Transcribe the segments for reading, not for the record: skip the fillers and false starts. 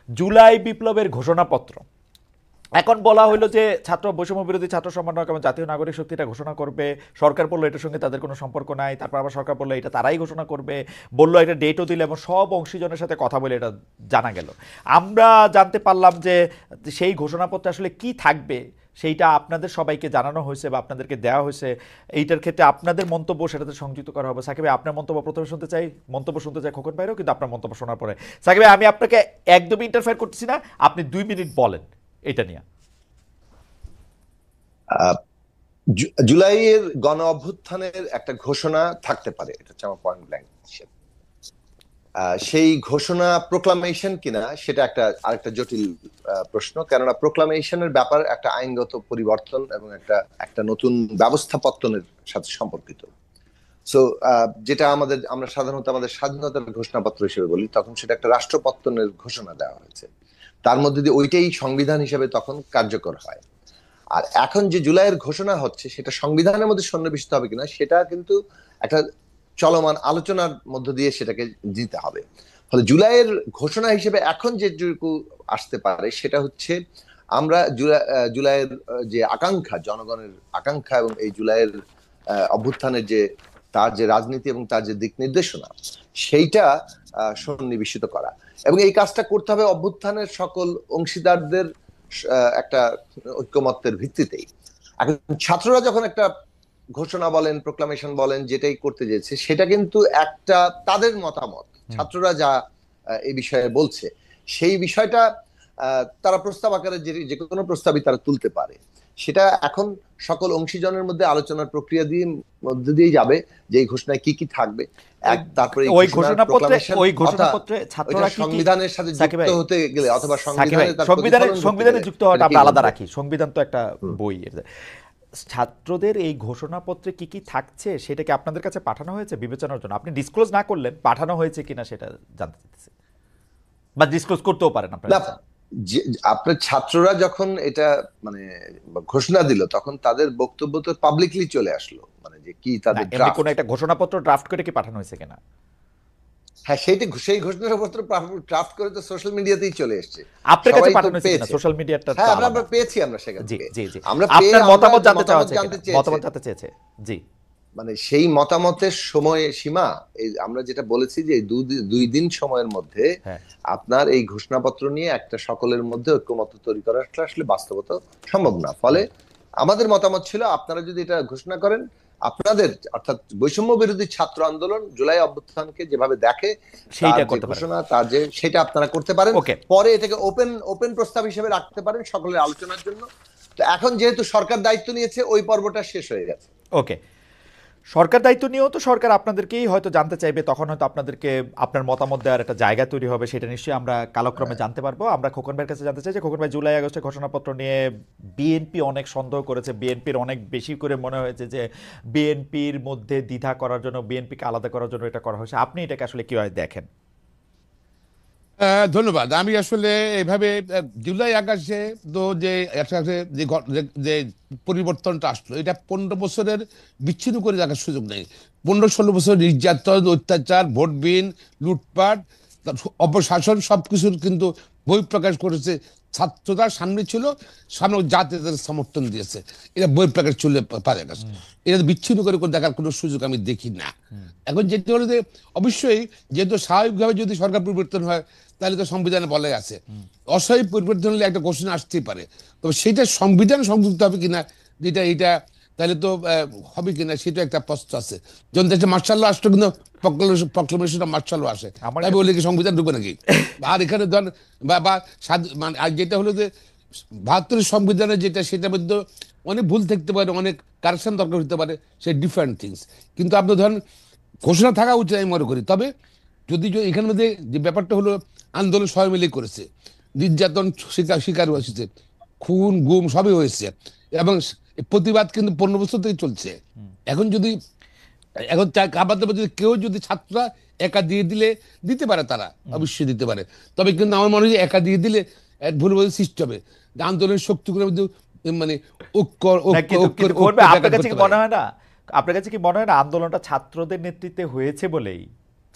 জুলাই বিপ্লবের ঘোষণাপত্র এখন বলা হলো যে ছাত্র বৈষম্য বিরোধী ছাত্র সমন্বয়ক এবং জাতীয় নাগরিক শক্তি এটা ঘোষণা করবে। সরকার বললো এটার সঙ্গে তাদের কোনো সম্পর্ক নাই, তারপর আবার সরকার বললো এটা তারাই ঘোষণা করবে, বললো একটা ডেটও দিলে এবং সব অংশীজনের সাথে কথা বলে এটা জানা গেল। আমরা জানতে পারলাম যে সেই ঘোষণাপত্রে আসলে কি থাকবে সেইটা আপনাদের সবাইকে জানানো হয়েছে বা আপনাদেরকে দেওয়া হয়েছে। এইটার ক্ষেত্রে আপনাদের মন্তব্য সেটাতে সংযুক্ত করা হবে। সাকিব ভাই, আপনার মন্তব্য প্রথমে শুনতে চাই, মন্তব্য শুনতে চাই খোকন ভাইরও, কিন্তু আপনার মন্তব্য শোনার পরে সাকিব ভাই আমি আপনাকে একদমই ইন্টারফেয়ার করতেছি না, আপনি 2 মিনিট বলেন এটা নিয়ে। জুলাইয়ের গণ অভ্যুত্থানের একটা ঘোষণা থাকতে পারে, এটা হচ্ছে আমার পয়েন্ট ব্ল্যাঙ্ক। সেই ঘোষণা প্রোক্লামেশন কিনা সেটা আরেকটা জটিল প্রশ্ন, কেননা প্রোক্লামেশনের ব্যাপার একটা আইনগত পরিবর্তন এবং একটা নতুন ব্যবস্থাপত্তনের সাথে সম্পর্কিত। সো যেটা আমরা সাধারণত আমাদের স্বাধীনতার ঘোষণাপত্র হিসেবে বলি, তখন সেটা একটা রাষ্ট্রপত্তনের ঘোষণা দেওয়া হয়েছে, তার মধ্যে দিয়ে ওইটাই সংবিধান হিসেবে তখন কার্যকর হয়। আর এখন যে জুলাইয়ের ঘোষণা হচ্ছে সেটা সংবিধানের মধ্যে সন্নিবেশিত হবে কিনা সেটা কিন্তু একটা চলমান আলোচনার মধ্য দিয়ে সেটাকে দিতে হবে। ফলে জুলাইয়ের ঘোষণা হিসেবে এখন যেটুকু আসতে পারে সেটা হচ্ছে আমরা জুলাইয়ের যে আকাঙ্ক্ষা, জনগণের আকাঙ্ক্ষা এবং এই জুলাইয়ের অভ্যুত্থানের যে তার যে রাজনীতি এবং তার যে দিক নির্দেশনা সেইটা সন্নিবেশিত করা, এবং এই কাজটা করতে হবে অভ্যুত্থানের সকল অংশীদারদের একটা ঐক্যমত্যের ভিত্তিতেই। এখন ছাত্ররা যখন একটা ঘোষণা বলেন, প্রোক্লামেশন বলেন, যেটাই করতে যেছে সেটা কিন্তু একটা তাদের মতামত, ছাত্ররা যা এই বিষয়ে বলছে সেই বিষয়টা তারা প্রস্তাব আকারে যে কোনো প্রস্তাবই তারা তুলতে পারে। সেটা এখন সকল অংশীজনের মধ্যে আলোচনার প্রক্রিয়া মধ্যে দিয়ে যাবে যে এই ঘোষণায় কি কি থাকবে। তারপরে ওই ঘোষণাপত্রে ছাত্ররা সংবিধানের সাথে যুক্ত হতে গেলে অথবা সংবিধানে যুক্ত হওয়াটা আমরা আলাদা রাখি, সংবিধান তো একটা বই। ছাত্রদের এই ঘোষণাপত্রে কি কি থাকছে সেটা কি আপনাদের কাছে পাঠানো হয়েছে বিবেচনার জন্য? আপনি ডিসক্লোজ না করলেন, পাঠানো হয়েছে কিনা সেটা জানতে চাইতেছি, বা ডিসক্লোজ করতেও পারেন আপনারা। আপনার ছাত্ররা যখন এটা ঘোষণা দিল তখন তাদের বক্তব্য তো পাবলিকলি চলে আসলো, যে কি তাদের কোন একটা ঘোষণাপত্র ড্রাফট করে কি পাঠানো হয়েছে কিনা? হ্যাঁ, সেই ঘোষণাপত্র ড্রাফট করে তো সোশ্যাল মিডিয়াতেই চলে এসেছে। আপনার কাছে পাঠানো হয়েছে কিনা সোশ্যাল মিডিয়াটা? হ্যাঁ, আমরা পেয়েছি, আমরা সেখান থেকে। জি জি, আপনার মতামত জানতে চেয়েছে। জি, সেই মতামতের সময় সীমা আমরা যেটা বলেছি যে 2 দিন সময়ের মধ্যে আপনার এই ঘোষণাপত্র নিয়ে একটা সকলের মধ্যে ঐক্যমত্য তৈরি করাটা আসলে বাস্তবতা সম্ভব না। ফলে আমাদের মতামত ছিল আপনারা যদি এটা ঘোষণা করেন, আপনাদের অর্থাৎ বৈষম্য বিরোধী ছাত্র আন্দোলন জুলাই অভ্যুত্থানকে যেভাবে দেখে সেটা আপনারা করতে পারেন, পরে এটাকে ওপেন প্রস্তাব হিসেবে রাখতে পারেন সকলের আলোচনার জন্য। তো এখন যেহেতু সরকার দায়িত্ব নিয়েছে, ওই পর্বটা শেষ হয়ে গেছে। ওকে, সরকার দায়িত্ব নিয়েও তো সরকার আপনাদেরকেই হয়তো জানতে চাইবে, তখন হয়তো আপনাদেরকে আপনার মতামত দেওয়ার একটা জায়গা তৈরি হবে, সেটা নিশ্চয়ই আমরা কালক্রমে জানতে পারবো। আমরা খোকন ভাইয়ের কাছে জানতে চাই যে খোকন ভাই, জুলাই আগস্টের ঘোষণাপত্র নিয়ে বিএনপি অনেক সন্দেহ করেছে, বিএনপির অনেক বেশি করে মনে হয়েছে যে বিএনপির মধ্যে দ্বিধা করার জন্য, বিএনপিকে আলাদা করার জন্য এটা করা হয়েছে। আপনি এটাকে আসলে কিভাবে দেখেন? ধন্যবাদ। আমি আসলে এভাবে জুলাই আগস্টে তো যে পরিবর্তনটা আসলো, এটা 15 বছরের বিচ্ছিন্ন করে দেখার সুযোগ নেই। 15-16 বছর নির্যাতন, অত্যাচার, ভোটবিহীন, লুটপাট, অপশাসন সবকিছুর কিন্তু বহিঃপ্রকাশ করেছে ছাত্ররা। সামনে ছিল, সামনে জাতি তাদের সমর্থন দিয়েছে, এটা বহিঃপ্রকাশ চলে পারে না। এটা বিচ্ছিন্ন করে দেখার কোনো সুযোগ আমি দেখি না। এখন যেটা হলো যে অবশ্যই যেহেতু স্বাভাবিকভাবে যদি সরকার পরিবর্তন হয় তাহলে তো সংবিধানে বলে আছে অস্বাভাবিক পরিবর্তন হলে একটা ঘোষণা আসতেই পারে, তবে সেটা সংবিধান সংযুক্ত হবে কিনা, যেটা এটা তাহলে তো হবে কিনা সেটা একটা প্রশ্ন আছে। যখন দেশে মার্শাল ল আসলো কিন্তু প্রক্লেমেশনটা মার্শাল ল আসে, তাই বলে কি সংবিধান ঢুকবে নাকি? আর এখানে ধর আর যেটা হলো যে 72 সংবিধানে যেটা, সেটার মধ্যে অনেক ভুল থাকতে পারে, অনেক কারেকশন দরকার হতে পারে, সে ডিফারেন্ট থিংস। কিন্তু আপনি ধরেন ঘোষণা থাকা উচিত আমি মনে করি। তবে যদি এখানের মধ্যে যে ব্যাপারটা হলো আন্দোলন সবাই মিলে করেছে, নির্যাতন শিকার হয়েছে, খুন গুম সবই হয়েছে, এবং প্রতিবাদ কিন্তু 15 বছর থেকে চলছে। এখন যদি কেউ যদি ছাত্ররা একা দিয়ে দিতে পারে, তারা অবশ্যই দিতে পারে। তবে কিন্তু আমার মনে হয় একা দিয়ে দিলে ভুল সৃষ্টি হবে, আন্দোলনের শক্তিগুলো আপনার কাছে কি মনে হয় না আন্দোলনটা ছাত্রদের নেতৃত্বে হয়েছে বলেই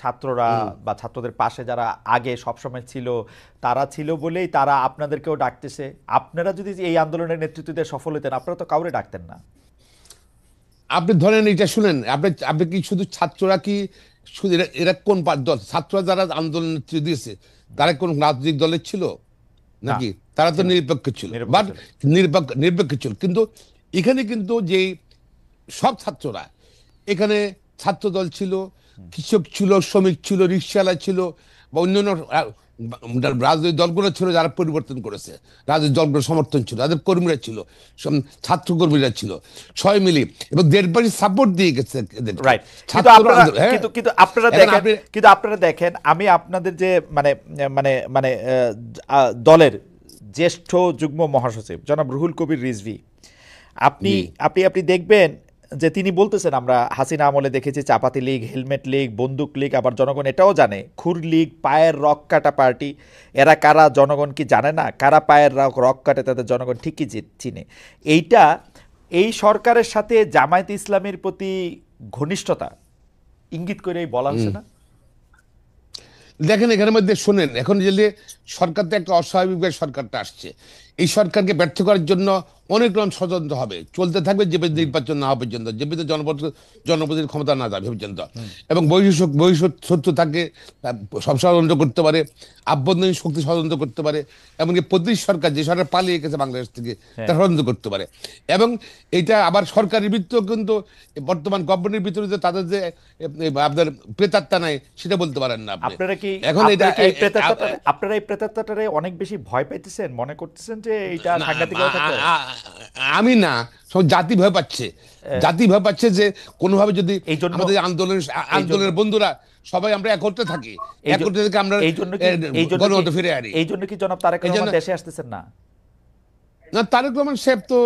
ছাত্ররা বা ছাত্রদের পাশে যারা আগে সবসময় ছিল, তারা ছিল বলেই তারা আপনাদেরকেও ডাকতেছে। আপনারা যদি এই আন্দোলনের নেতৃত্ব দিয়ে সফল হতেন, আপনারা তো কাউরে ডাকতেন না। আপনি ধরেন এটা শুনেন, আপনি আপনি কি শুধু ছাত্ররা কি শুধু এরা কোন দল? ছাত্ররা যারা আন্দোলন নেতৃত্ব দিয়েছে তারা কোন রাজনৈতিক দলের ছিল নাকি? তারা তো নিরপেক্ষ ছিল, বাট নিরপেক্ষ ছিল। কিন্তু এখানে কিন্তু যে সব ছাত্ররা, এখানে ছাত্র দল ছিল, কৃষক ছিল, শ্রমিক ছিল, রিক্সাওয়ালা ছিল, বা অন্যান্য রাজনৈতিক দলগুলো ছিল যারা পরিবর্তন করেছে, রাজনৈতিক দলগুলো সমর্থন ছিল, তাদের কর্মীরা ছিল, ছাত্র কর্মীরা ছিল, সবাই মিলে, এবং দেশবাসী সাপোর্ট দিয়ে গেছে এদেরকে। রাইট। কিন্তু আপনারা দেখেন, আমি আপনাদের যে মানে মানে মানে দলের জ্যেষ্ঠ যুগ্ম মহাসচিব জনাব রুহুল কবির রিজভী, আপনি আপনি আপনি দেখবেন যে তিনি বলতেছেন, আমরা হাসিনা আমলে দেখেছি চাপাতি লীগ, হেলমেট লীগ, বন্দুক লীগ, আবার জনগণ এটাও জানে খুর লীগ, পায়ের রক কাটা পার্টি। এরা কারা জনগণ কি জানে না? কারা পায়ের রক কাটে তাদের জনগণ ঠিকই চিনে। এইটা এই সরকারের সাথে জামায়াতে ইসলামের প্রতি ঘনিষ্ঠতা ইঙ্গিত করেই বলা হচ্ছে না? দেখেন এখানের মধ্যে শোনেন, এখন যে সরকার তো একটা অস্বাভাবিকভাবে সরকারটা আসছে, এই সরকারকে ব্যর্থ করার জন্য অনেক রকম ষড়যন্ত্র হবে, চলতে থাকবে যে নির্বাচন না হওয়া পর্যন্ত, যে জনপ্রতিনিধির ক্ষমতা না যাবে পর্যন্ত। এবং শত্রু থাকে, সব ষড়যন্ত্র করতে পারে, আভ্যন্তরীণ শক্তি ষড়যন্ত্র করতে পারে, এমনকি প্রতি সরকার, যে সরকার পালিয়ে গেছে বাংলাদেশ থেকে, তা ষড়যন্ত্র করতে পারে। এবং এটা আবার সরকারের ভিতরেও কিন্তু বর্তমান গভর্নমেন্টের ভিতরে যে তাদের যে আপনার প্রেতাত্মা নাই সেটা বলতে পারেন না আপনি। আপনারা কি এখন আপনারা এই প্রেতাত্মাটারে অনেক বেশি ভয় পাইতেছেন, মনে করতেছেন যে এটা সাংঘাতিক? আমি না, সব জাতি ভয় পাচ্ছে, জাতি ভয় পাচ্ছে যে কোনোভাবে যদি আমাদের আন্দোলনের বন্ধুরা সবাই আমরা একত্রে থাকি, একত্রে থেকে আমরা গণতন্ত্র ফিরে আনি। এই জন্য কি জনাব তারেক রহমান দেশে আসতেছেন না? না, তারেক রহমান সাহেব তো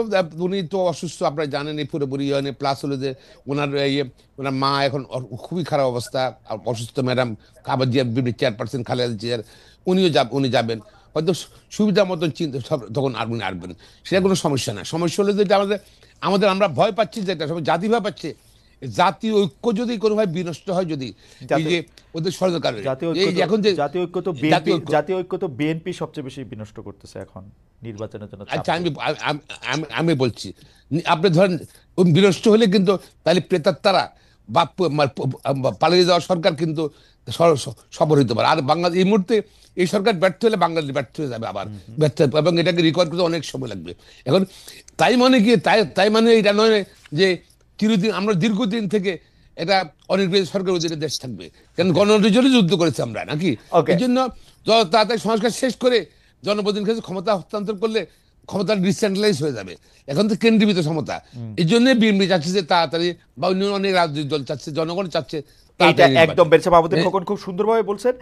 উনি তো অসুস্থ, আপনারা জানেন, এই পুরোপুরি প্লাস হলো যে ওনার ওনার মা এখন খুবই খারাপ অবস্থা, অসুস্থ ম্যাডাম খাবার জিয়া চেয়ারপারসন খালেদা জিয়ার, উনি যাবেন হয়তো সুবিধা মতন চিন্তা, তখন উনি আসবেন, সেটা কোনো সমস্যা না। সমস্যা হলো যেটা আমাদের আমরা ভয় পাচ্ছি, যেটা সবাই জাতি ভয় পাচ্ছে, জাতীয় ঐক্য যদি কোনোভাবে বিনষ্ট হয়, যদি এই যে ওদের ষড়যন্ত্র, এখন যে জাতীয় ঐক্য তো বিএনপি সবচেয়ে বেশি বিনষ্ট করতেছে এখন নির্বাচনের জন্য। আচ্ছা, আমি বলছি, আপনি ধরেন বিনষ্ট হলে কিন্তু তাহলে প্রেতাত্মারা বা পালিয়ে যাওয়া সরকার কিন্তু সফল হইতে পারে। আর বাংলাদেশ এই মুহূর্তে এই সরকার ব্যর্থ হলে বাংলাদেশ ব্যর্থ হয়ে যাবে, আবার ব্যর্থ, এবং এটাকে রিকভার করতে অনেক সময় লাগবে। এখন তাই মানে কি, তাই মানে এটা নয় যে চিরদিন, আমরা দীর্ঘদিন থেকে এটা অনির্বাচিত সরকার অধীনে দেশ থাকবে, কারণ গণতন্ত্রের জন্য যুদ্ধ করেছে আমরা নাকি। এই জন্য যত তাড়াতাড়ি সংস্কার শেষ করে জনপ্রতিনিধির কাছে ক্ষমতা হস্তান্তর করলে ক্ষমতা ডিসেন্ট্রালাইজ হয়ে যাবে। এখন তো কেন্দ্রীভূত ক্ষমতা, এই জন্য বিএনপি চাচ্ছে যে তাড়াতাড়ি, বা অন্য অনেক রাজনৈতিক দল চাচ্ছে, জনগণ চাচ্ছে। এইটা একদম বেরসা মাহমুদুল খোকন খুব সুন্দরভাবে বলছেন।